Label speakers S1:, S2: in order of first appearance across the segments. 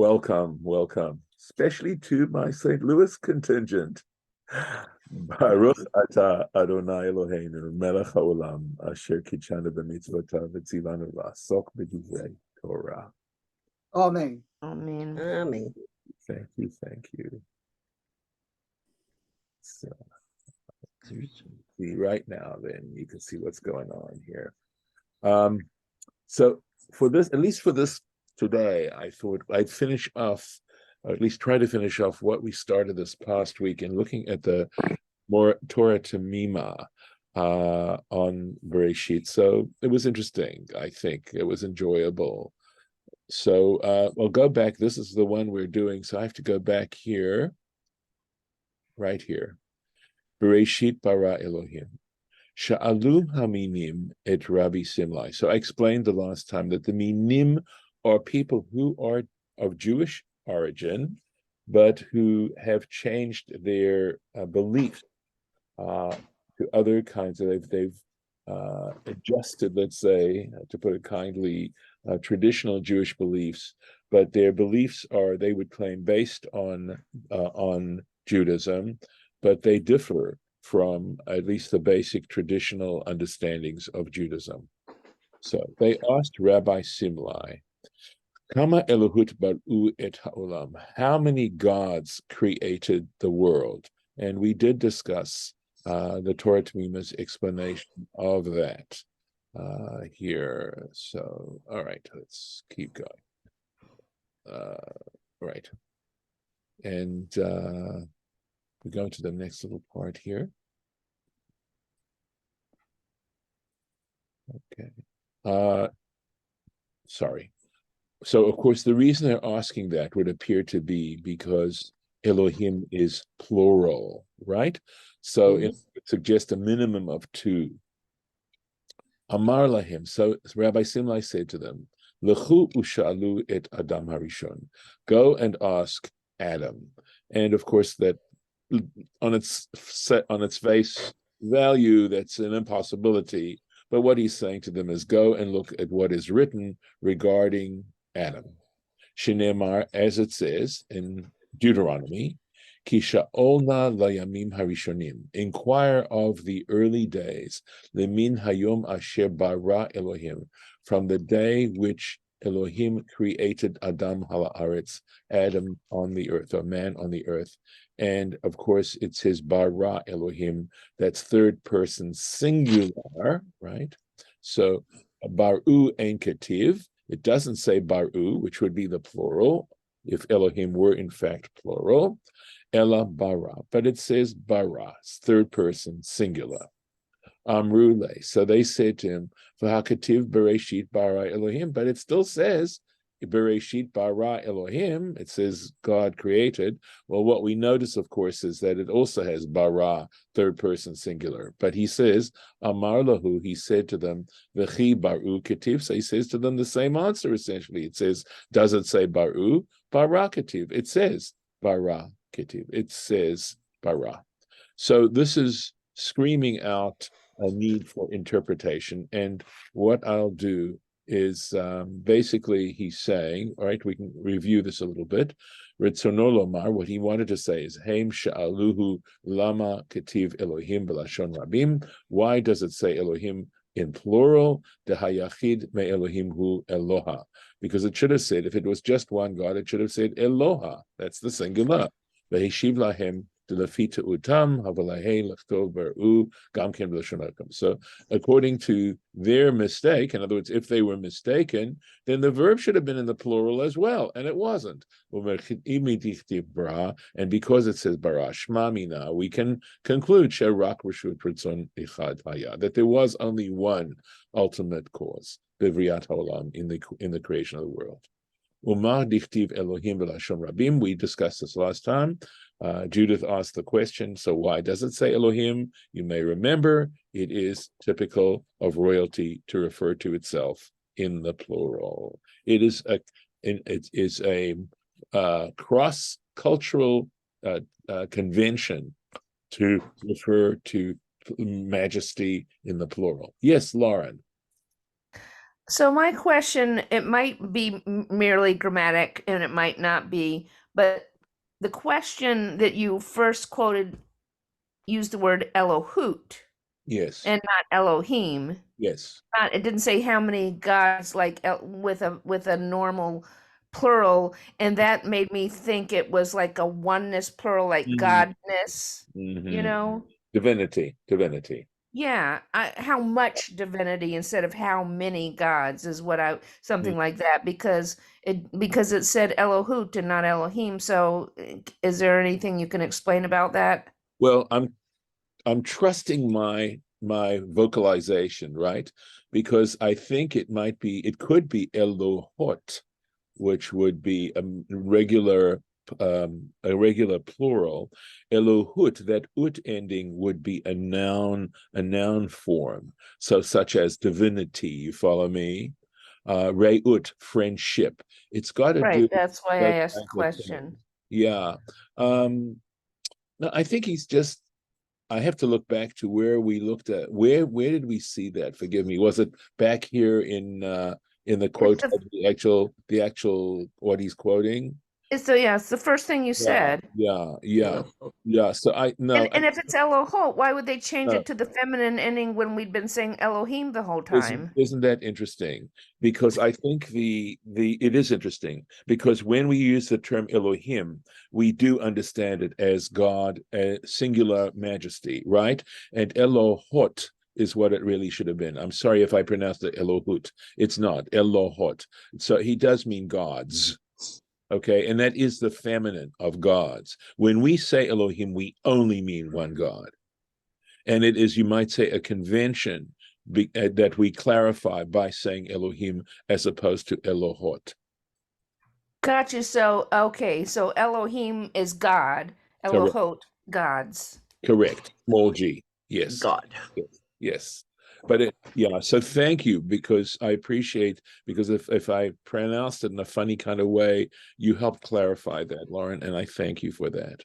S1: welcome, especially to my St. Louis contingent. Baruch atah Adonai Eloheinu melech haolam asher kitshanu b'mitzvotav v'tzilanu la'asok b'divrei Torah.
S2: Amen.
S3: Amen.
S4: Amen.
S1: Thank you. So, see right now, then you can see what's going on here. So for this, at least for this today, I thought I'd finish off, or at least try to finish off what we started this past week in looking at the more Torah Temimah on Bereshit. So it was interesting. I think it was enjoyable. So I'll go back. This is the one we're doing. So I have to go back here, right here. Bereshit bara Elohim. Sha'alu haminim et Rabbi Simlai. So I explained the last time that the minim are people who are of Jewish origin, but who have changed their beliefs to other kinds of, they've adjusted, let's say, to put it kindly, traditional Jewish beliefs, but their beliefs are, they would claim, based on Judaism, but they differ from at least the basic traditional understandings of Judaism. So they asked Rabbi Simlai, Kama Elohut Baru et Ha'olam, how many gods created the world? And we did discuss the Torah Temimah's explanation of that here. So, all right, let's keep going. Right. And we go to the next little part here. Okay. Sorry. So, of course, the reason they're asking that would appear to be because Elohim is plural, right? So it would suggest a minimum of two. Amar lahim. So Rabbi Simlai said to them, Lechu ushalu et Adam harishon. Go and ask Adam. And of course, that on its face value, that's an impossibility. But what he's saying to them is, go and look at what is written regarding Adam. Shinemar, as it says in Deuteronomy, Kisha olna layamim harishonim. Inquire of the early days, lemin hayom asher bara Elohim, from the day which Elohim created Adam ha'aretz, Adam on the earth, or man on the earth. And of course, it's his bara Elohim, that's third person singular, right? So baru ein ketiv, it doesn't say baru, which would be the plural, if Elohim were in fact plural, ela bara, but it says bara, third person singular. Amrule, so they said to him, V'hakativ bereshit bara Elohim, but it still says bereshit bara Elohim, it says God created. Well, what we notice, of course, is that it also has bara, third person singular. But he says, Amar lahu, he said to them, V'chi baru ketiv, so he says to them the same answer, essentially. It says, does it say baru? Bara ketiv. It says bara ketiv. It says bara. So this is screaming out a need for interpretation. And what I'll do is basically he's saying, all right, we can review this a little bit. Ritzono lomar, what he wanted to say is, Heim sha'aluhu lama ketiv Elohim b'lashon rabim. Why does it say Elohim in plural? Dehayachid me Elohim hu Eloha. Because it should have said, if it was just one God, it should have said Eloha. That's the singular. V'heshiv lahem. So according to their mistake, in other words, if they were mistaken, then the verb should have been in the plural as well, and it wasn't. And because it says bara shmamina, we can conclude that there was only one ultimate cause, bivriat haolam, in the creation of the world. Umar dichtiv Elohim b'lashon rabim. We discussed this last time. Judith asked the question, so why does it say Elohim? You may remember it is typical of royalty to refer to itself in the plural. It is a cross-cultural convention to refer to majesty in the plural. Yes, Lauren.
S2: So my question, it might be merely grammatic and it might not be, but the question that you first quoted used the word Elohut
S1: Yes,
S2: and not Elohim.
S1: yes.
S2: Not, it didn't say how many gods like with a normal plural, and that made me think it was like a oneness plural, like godness, you
S1: Mm-hmm.
S2: know?
S1: Divinity, divinity.
S2: Yeah, how much divinity instead of how many gods is what I
S1: Mm.
S2: something like that because it said Elohut and not Elohim. So is there anything you can explain about that?
S1: Well, I'm trusting my vocalization, right? Because I think it could be Elohot, which would be a regular plural. Elohut, that ut ending would be a noun form. So such as divinity, you follow me? Reut, friendship. It's got to
S2: Right,
S1: do with
S2: that's why I
S1: those
S2: asked the
S1: kinds of things.
S2: question.
S1: Yeah. No, I think he's just I have to look back to where we looked at where did we see that? Forgive me. Was it back here in the
S2: It's
S1: quote
S2: the
S1: of the actual what he's quoting?
S2: it's the first thing you
S1: Yeah,
S2: said.
S1: yeah, yeah, yeah. So I no,
S2: And if it's Elohim, why would they change
S1: no.
S2: it to the feminine ending when we'd been saying Elohim the whole time?
S1: Isn't that interesting? Because I think the it is interesting because when we use the term Elohim, we do understand it as God, singular majesty, right? And Elohot is what it really should have been. I'm sorry if I pronounced it Elohut. It's not Elohot. So he does mean gods. Okay, and that is the feminine of gods. When we say Elohim, we only mean one God. And it is, you might say, a convention that we clarify by saying Elohim as opposed to Elohot.
S2: Gotcha. So, okay. So Elohim is God.
S1: Correct.
S2: Elohot, gods.
S1: Correct. Small g. Yes.
S2: God.
S1: Yes. Yes. But yeah, so thank you because I appreciate because if I pronounced it in a funny kind of way, you helped clarify that, Lauren, and I thank you for that.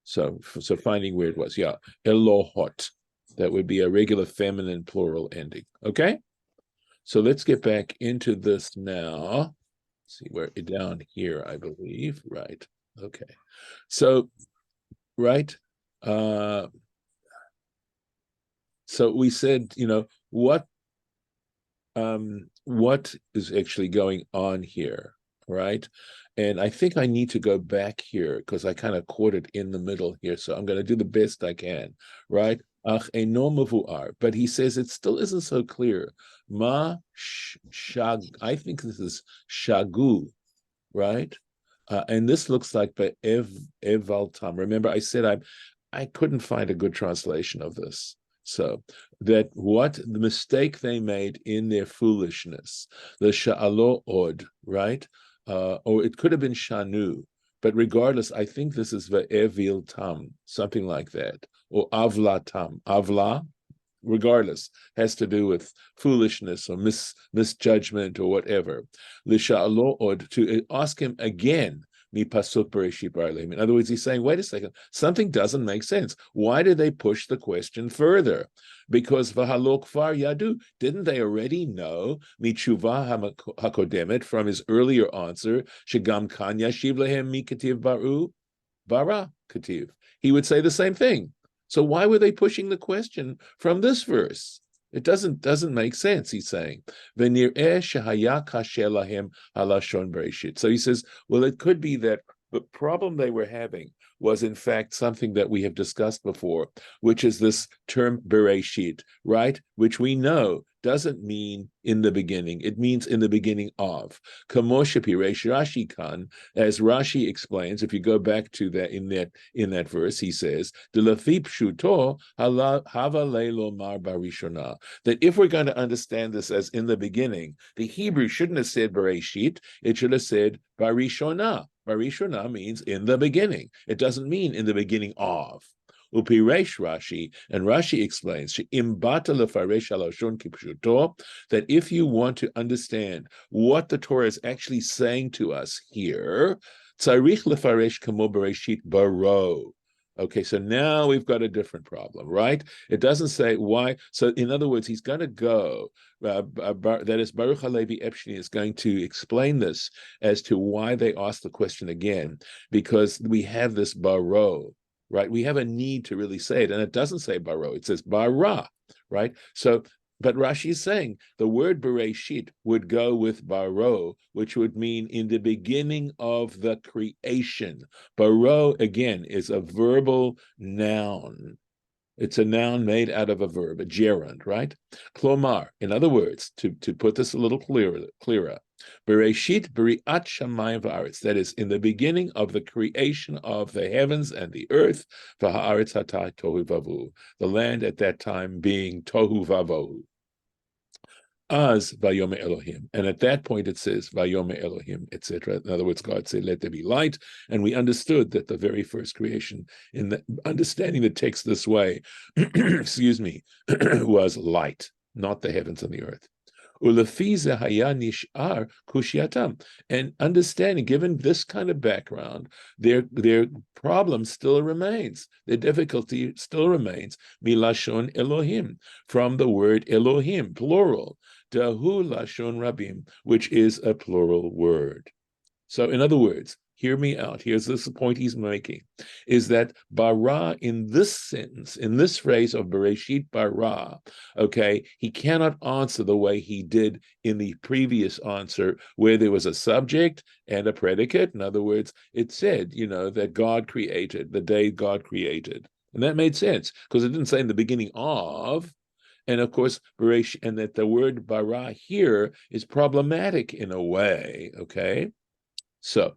S1: So finding where it was, yeah, Elohot. That would be a regular feminine plural ending. Okay. So let's get back into this now. See, we're down here, I believe. Right. Okay. So, right. Uh, so we said, what is actually going on here, right? And I think I need to go back here because I kind of caught it in the middle here. So I'm going to do the best I can, right? Ach eno mevuar. But he says it still isn't so clear. Shag. I think this is shagu, right? And this looks like by evaltam. Remember, I said I couldn't find a good translation of this. So that what the mistake they made in their foolishness, the sha'alo od, right? Or it could have been shanu, but regardless, I think this is ve'evil tam, something like that, or avla tam, avla. Regardless, has to do with foolishness or misjudgment or whatever. Lisha'alo od, to ask him again in other words, he's saying, wait a second, something doesn't make sense. Why did they push the question further? Because v'halok far yadu, didn't they already know mitzuvah hakodemet from his earlier answer, shegam kan yashiv lehem mikativ baru bara kativ? He would say the same thing. So why were they pushing the question from this verse? It doesn't make sense. He's saying, so he says, well, it could be that the problem they were having was in fact something that we have discussed before, which is this term bereshit, right? Which we know doesn't mean in the beginning. It means in the beginning of. Kamoshapi Rashi Khan, as Rashi explains, if you go back to that in that verse, he says, that if we're going to understand this as in the beginning, the Hebrew shouldn't have said Bereshit, it should have said Barishona. Barishona means in the beginning. It doesn't mean in the beginning of. Upiresh Rashi, and Rashi explains, that if you want to understand what the Torah is actually saying to us here, tzarich lefaresh kamo bereshit baro. Okay, so now we've got a different problem, right? It doesn't say why. So in other words, he's going to go, that is, Baruch Halevi Epstein is going to explain this as to why they asked the question again, because we have this baro, right? We have a need to really say it, and it doesn't say baro, it says bara, right? So, but Rashi is saying the word bereshit would go with baro, which would mean in the beginning of the creation. Baro, again, is a verbal noun. It's a noun made out of a verb, a gerund, right? Klomar, in other words, to put this a little clearer, Bereshit beriat shamayim v'aretz, that is, in the beginning of the creation of the heavens and the earth, v'ha'aretz hatah tohu vavu, the land at that time being tohu vavohu. Az Vayome Elohim. And at that point it says Vayome Elohim, etc. In other words, God said, let there be light. And we understood that the very first creation, in the, understanding the text this way, excuse me, was light, not the heavens and the earth. And understanding, given this kind of background, their problem still remains. Their difficulty still remains. Milashon Elohim, from the word Elohim, plural. Dahu Lashon Rabim, which is a plural word. So, in other words, hear me out. Here's this point he's making, is that bara in this sentence, in this phrase of Bereshit bara, okay, he cannot answer the way he did in the previous answer where there was a subject and a predicate. In other words, it said, that God created, the day God created. And that made sense because it didn't say in the beginning of. And of course, and that the word bara here is problematic in a way, okay? So,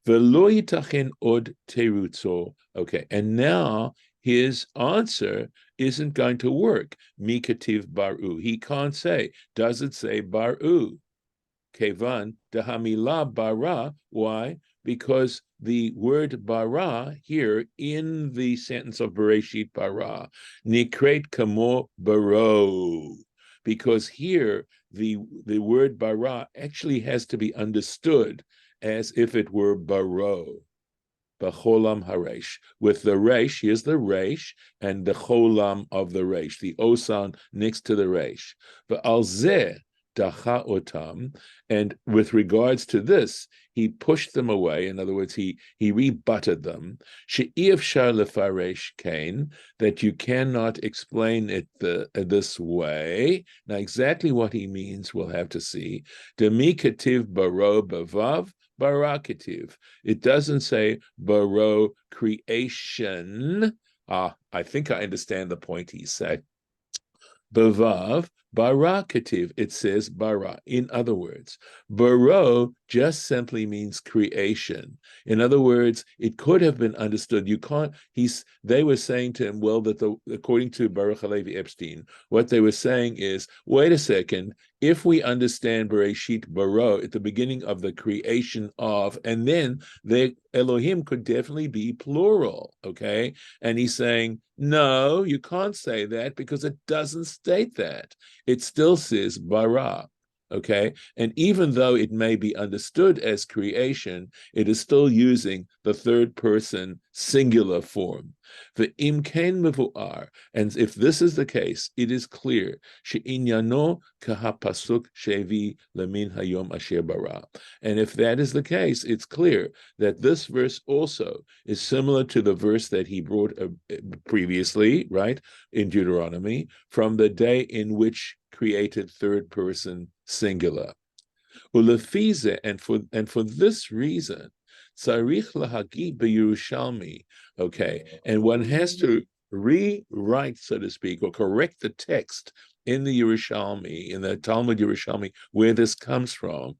S1: v'lo yitachin od terutzo. Okay, and now his answer isn't going to work. Mikativ baru. He can't say. Does it say baru? Kevan dehamila bara. Why? Because the word bara here in the sentence of Bereshit bara, nikret kamo baro. Because here the word bara actually has to be understood as if it were baro, b'cholam haresh. With the resh, here's the resh, and the cholam of the resh, the osan next to the resh. V'al zeh dacha otam, and with regards to this, he pushed them away. In other words, he rebutted them. She'if shar lefaresh kain, that you cannot explain it this way. Now, exactly what he means, we'll have to see. Demi kativ baro bavav, barakativ. It doesn't say baro creation. I think I understand the point he's saying. Bavav, barakativ, it says bara. In other words, baro just simply means creation. In other words, it could have been understood. You can't, they were saying to him, well, that according to Baruch Halevi Epstein, what they were saying is, wait a second, if we understand Bereshit baro at the beginning of the creation of, and then the Elohim could definitely be plural, okay? And he's saying, no, you can't say that because it doesn't state that. It still says bara, okay? And even though it may be understood as creation, it is still using the third person singular form. The imken mevuar, and if this is the case, it is clear sheinyano kahapasuk shevi lemin hayom asher bara. And if that is the case, it's clear that this verse also is similar to the verse that he brought previously, right, in Deuteronomy, from the day in which created third person singular. Ulefize, and for this reason, tzarich lahagi b'Yerushalmi. Okay, and one has to rewrite, so to speak, or correct the text in the Yerushalmi, in the Talmud Yerushalmi, where this comes from.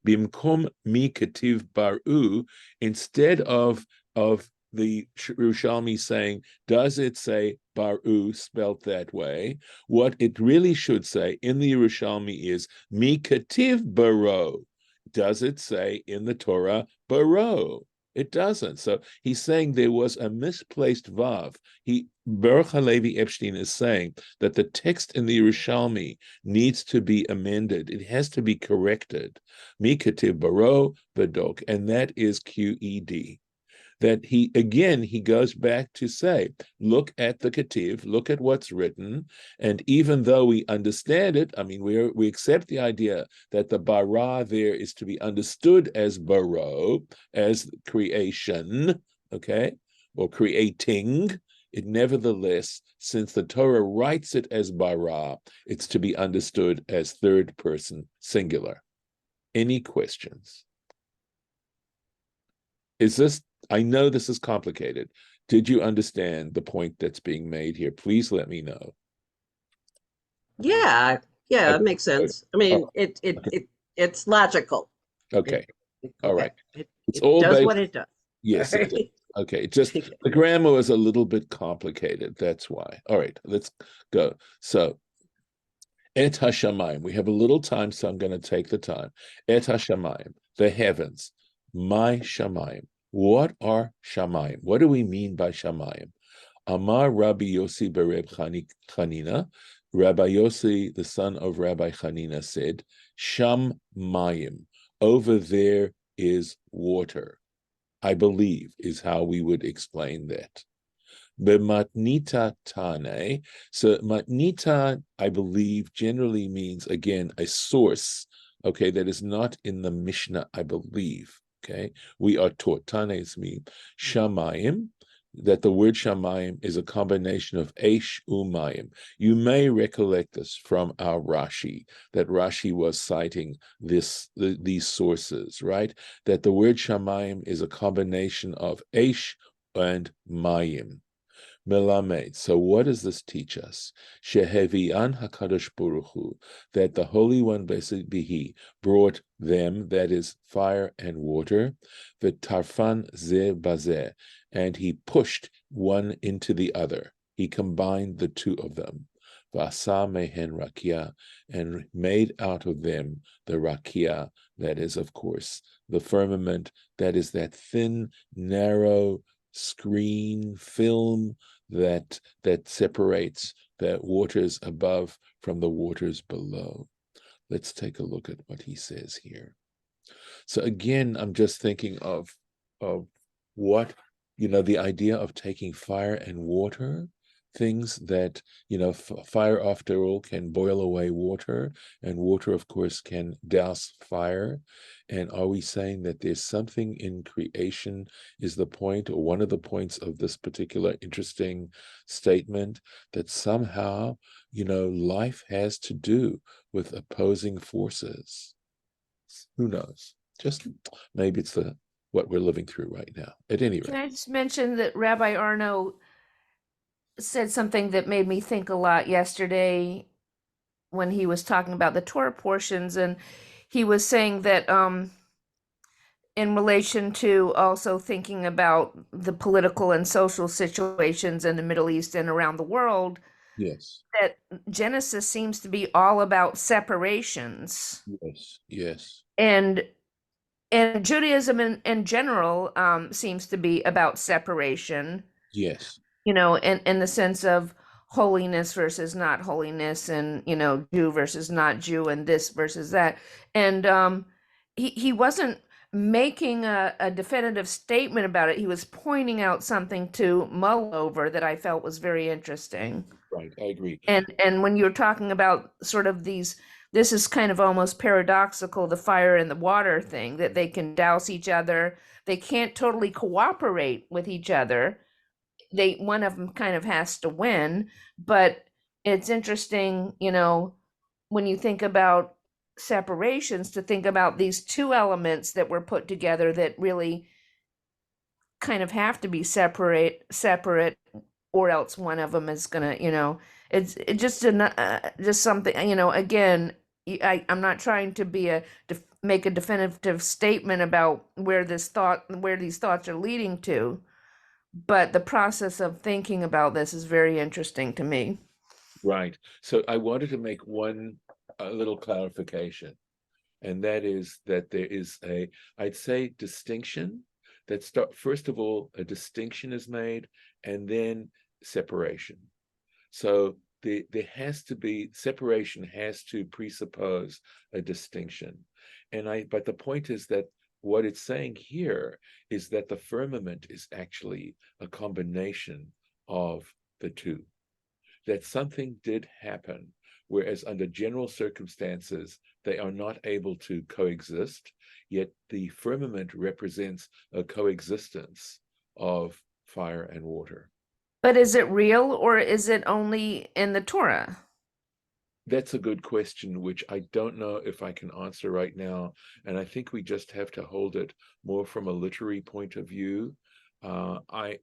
S1: Bimkom mi kativ baru, instead of the Yerushalmi saying, does it say baru spelt that way? What it really should say in the Yerushalmi is mi kativ baro. Does it say in the Torah baro? It doesn't. So he's saying there was a misplaced vav. Baruch Halevi Epstein is saying that the text in the Yerushalmi needs to be amended. It has to be corrected. Mi kativ baro v'dok, and that is QED. that he goes back to say, look at the Ketiv, look at what's written, and even though we understand it, I mean, we accept the idea that the bara there is to be understood as baro, as creation, okay, or creating. It nevertheless, since the Torah writes it as bara, it's to be understood as third person singular. Any questions? I know this is complicated. Did you understand the point that's being made here? Please let me know.
S3: Yeah,
S1: Okay,
S3: it makes
S1: good.
S3: sense. I mean,
S1: Oh,
S3: it's logical.
S1: okay. All
S3: Okay.
S1: right. It's all
S3: Does
S1: based.
S3: what it does. All
S1: Yes, it does.
S3: right.
S1: Okay, just the grammar is a little bit complicated. That's why. All right, let's go. So, Et Hashamayim. We have a little time, so I'm going to take the time. Et Hashamayim, the heavens. My Shamayim. What are Shamayim? What do we mean by Shamayim? Amar Rabbi Yossi Bereb Chanina. Rabbi Yossi, the son of Rabbi Chanina, said, Sham Mayim. Over there is water. I believe is how we would explain that. B'matnita tane. So matnita, I believe, generally means, again, a source, okay, that is not in the Mishnah, I believe, okay? We are taught, tanes mean shamayim, that the word shamayim is a combination of eish umayim. You may recollect this from our Rashi, that Rashi was citing these sources, right? That the word shamayim is a combination of eish and mayim. Melamed. So what does this teach us? Shehevian HaKadosh Baruch Hu, that the Holy One, blessed be He, brought them, that is fire and water, v'tarfan ze bazeh, and He pushed one into the other. He combined the two of them. V'asa mehen rakia, and made out of them the rakia, that is, of course, the firmament, that is that thin, narrow screen film that separates the waters above from the waters below. Let's take a look at what he says here. So again, I'm just thinking of what, the idea of taking fire and water, things that, fire after all can boil away water, and water, of course, can douse fire. And are we saying that there's something in creation is the point, or one of the points of this particular interesting statement, that somehow, life has to do with opposing forces? Who knows? Just maybe it's what we're living through right now. At any
S2: Can
S1: rate.
S2: I just mention that Rabbi Arno said something that made me think a lot yesterday when he was talking about the Torah portions, and he was saying that in relation to also thinking about the political and social situations in the Middle East and around the world,
S1: Yes.
S2: that Genesis seems to be all about separations.
S1: Yes. Yes.
S2: And Judaism in general seems to be about separation,
S1: Yes.
S2: in the sense of holiness versus not holiness, and, Jew versus not Jew, and this versus that. And he wasn't making a definitive statement about it. He was pointing out something to mull over that I felt was very interesting.
S1: Right. I agree.
S2: And when you're talking about sort of this is kind of almost paradoxical, the fire and the water thing, that they can douse each other. They can't totally cooperate with each other. One of them kind of has to win. But it's interesting, when you think about separations, to think about these two elements that were put together that really kind of have to be separate, or else one of them is gonna, it's just something, again, I'm not trying to make a definitive statement about where these thoughts are leading to, but the process of thinking about this is very interesting to me.
S1: Right. So I wanted to make one little clarification, and that is that there is I'd say, distinction that first of all, a distinction is made, and then separation. So there has to be separation, has to presuppose a distinction. But the point is that what it's saying here is that the firmament is actually a combination of the two, that something did happen, whereas under general circumstances, they are not able to coexist, yet the firmament represents a coexistence of fire and water.
S2: But is it real or is it only in the Torah?
S1: That's a good question, which I don't know if I can answer right now. And I think we just have to hold it more from a literary point of view. I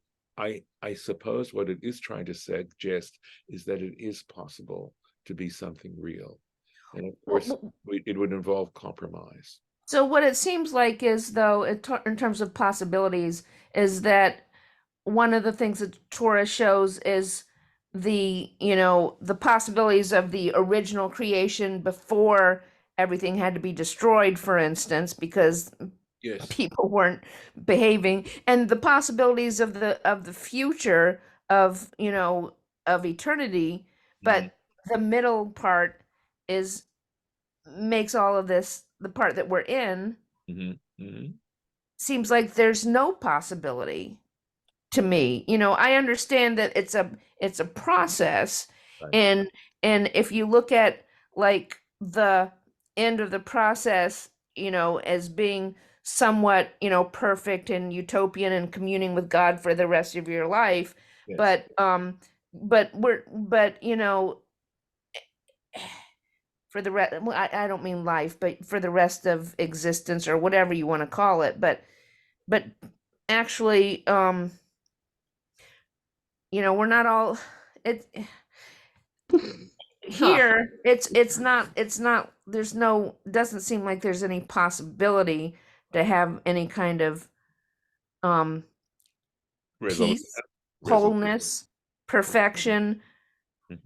S1: suppose what it is trying to suggest is that it is possible to be something real. And of course, it would involve compromise.
S2: So what it seems like is, though, in terms of possibilities, is that one of the things that Torah shows is the possibilities of the original creation before everything had to be destroyed, for instance, because
S1: Yes.
S2: people weren't behaving, and the possibilities of the future of eternity, but the middle part makes all of this, the part that we're in, seems like there's no possibility to me. I understand that it's a process,
S1: Right.
S2: and if you look at like the end of the process, as being somewhat, perfect and utopian and communing with God for the rest of your life,
S1: Yes.
S2: but for the rest, I don't mean life, but for the rest of existence or whatever you want to call it, but actually, we're not all it here. It's not doesn't seem like there's any possibility to have any kind of peace, wholeness, perfection,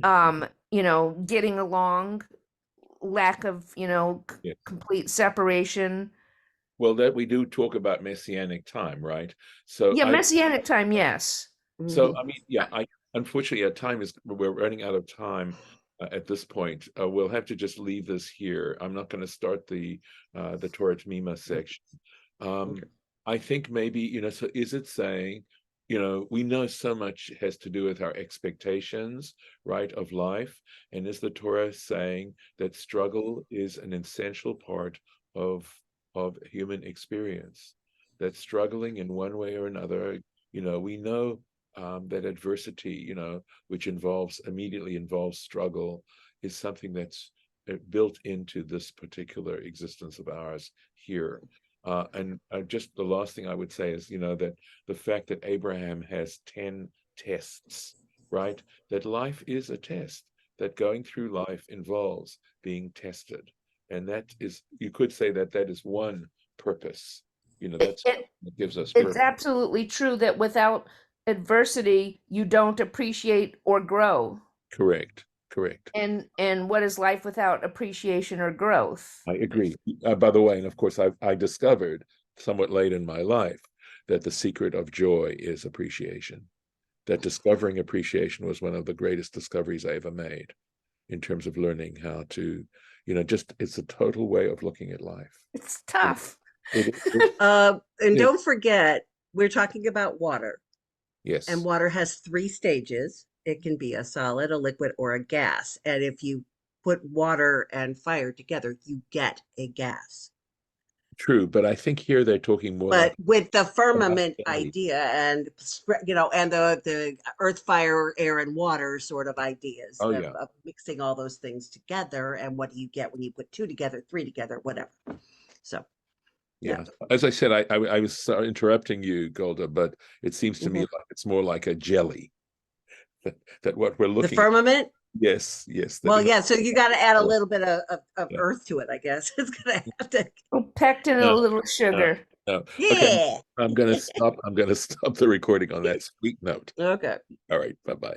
S2: getting along, lack of
S1: Yes.
S2: complete separation.
S1: Well, that we do talk about messianic time, right? So
S2: Yeah, messianic time, yes.
S1: So I mean, yeah, unfortunately we're running out of time at this point. We'll have to just leave this here. I'm not going to start the Torah Temimah section. I think maybe, so is it saying, we know so much has to do with our expectations, right, of life. And is the Torah saying that struggle is an essential part of human experience? That struggling in one way or another, we know that adversity, which immediately involves struggle, is something that's built into this particular existence of ours here. And just the last thing I would say is, that the fact that Abraham has 10 tests, right? That life is a test, that going through life involves being tested. And that is, you could say that is one purpose. That's what gives us purpose.
S2: It's absolutely true that without adversity, you don't appreciate or grow.
S1: Correct.
S2: And what is life without appreciation or growth?
S1: I agree. By the way, and of course, I discovered somewhat late in my life that the secret of joy is appreciation. That discovering appreciation was one of the greatest discoveries I ever made in terms of learning how to, it's a total way of looking at life.
S2: It's tough.
S3: And don't forget, we're talking about water.
S1: Yes.
S3: And water has 3 stages. It can be a solid, a liquid, or a gas. And if you put water and fire together, you get a gas.
S1: True, but I think here they're talking more
S3: but with the firmament idea and and the earth, fire, air, and water sort of ideas of mixing all those things together, and what do you get when you put 2 together, 3 together, whatever. So
S1: yeah, as I said, I was interrupting you, Golda, but it seems to me like it's more like a jelly that what we're looking
S3: the firmament.
S1: Yes.
S3: Well, yeah. So you got to add a little bit of earth to it, I guess. It's gonna have to
S2: packed in a little sugar.
S1: No.
S3: Yeah.
S1: Okay. I'm gonna stop the recording on that sweet note.
S3: Okay.
S1: All right. Bye-bye.